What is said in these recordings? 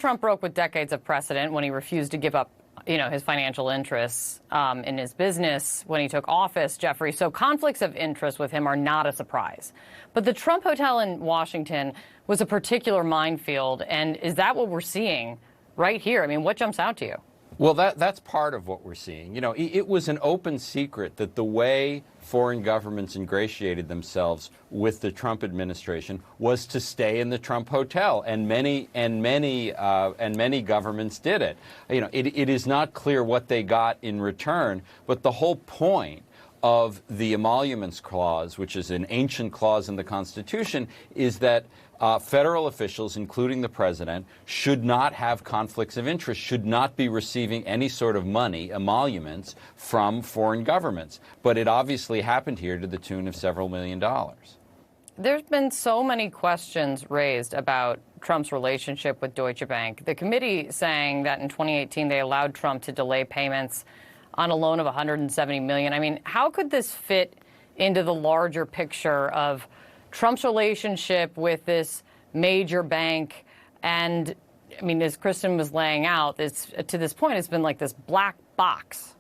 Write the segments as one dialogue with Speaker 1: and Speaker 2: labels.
Speaker 1: Trump broke with decades of precedent when he refused to give up, his financial interests in his business when he took office, Jeffrey. So conflicts of interest with him are not a surprise. But the Trump Hotel in Washington was a particular minefield. And is that what we're seeing right here? I mean, what jumps out to you?
Speaker 2: Well, that's part of what we're seeing. It was an open secret that the way foreign governments ingratiated themselves with the Trump administration was to stay in the Trump Hotel, and many governments did it. It is not clear what they got in return, but the whole point of the Emoluments Clause, which is an ancient clause in the Constitution, is that federal officials, including the president, should not have conflicts of interest, should not be receiving any sort of money, emoluments, from foreign governments. But it obviously happened here to the tune of several $1 million.
Speaker 1: There's been so many questions raised about Trump's relationship with Deutsche Bank. The committee saying that in 2018 they allowed Trump to delay payments on a loan of $170 million. I mean, how could this fit into the larger picture of Trump's relationship with this major bank? And I mean, as Kristen was laying out, to this point, it's been like this black box.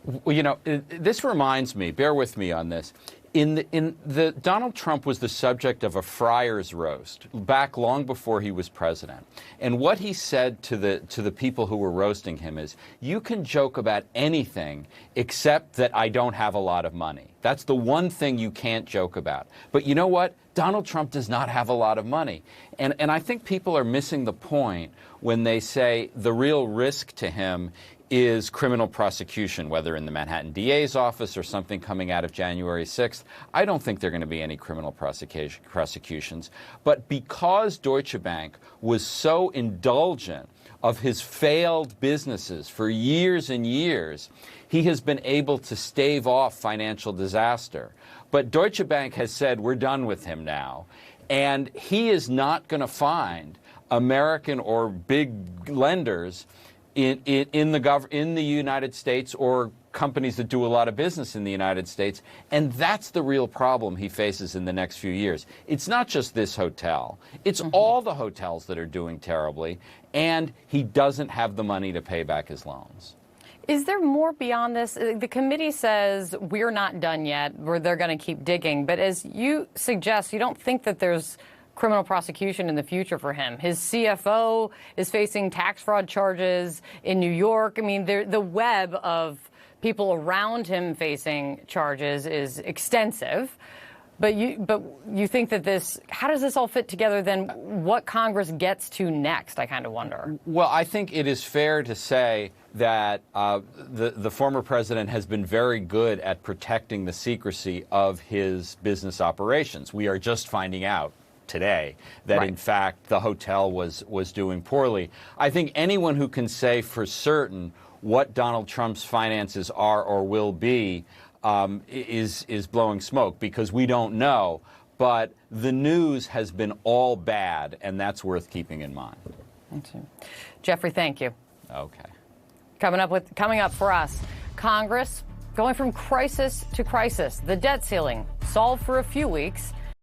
Speaker 2: Well, this reminds me, bear with me on this. Donald Trump was the subject of a friar's roast back long before he was president. And what he said to the people who were roasting him is, you can joke about anything except that I don't have a lot of money. That's the one thing you can't joke about. But you know what? Donald Trump does not have a lot of money. And I think people are missing the point when they say the real risk to him is criminal prosecution, whether in the Manhattan DA's office or something coming out of January 6th. I don't think there are going to be any criminal prosecutions. But because Deutsche Bank was so indulgent of his failed businesses for years and years, he has been able to stave off financial disaster. But Deutsche Bank has said, we're done with him now. And he is not going to find American or big lenders in the United States or companies that do a lot of business in the United States. And that's the real problem he faces in the next few years. It's not just this hotel. It's all the hotels that are doing terribly. And he doesn't have the money to pay back his loans.
Speaker 1: Is there more beyond this? The committee says we're not done yet, they're going to keep digging. But as you suggest, you don't think that there's criminal prosecution in the future for him. His CFO is facing tax fraud charges in New York. I mean, the web of people around him facing charges is extensive. But you think that how does this all fit together then? What Congress gets to next, I kind of wonder.
Speaker 2: Well, I think it is fair to say that the former president has been very good at protecting the secrecy of his business operations. We are just finding out today that, in fact, the hotel was doing poorly. I think anyone who can say for certain what Donald Trump's finances are or will be is blowing smoke, because we don't know. But the news has been all bad, and that's worth keeping in mind.
Speaker 1: Jeffrey, thank you.
Speaker 2: Okay.
Speaker 1: Coming up for us, Congress going from crisis to crisis. The debt ceiling solved for a few weeks.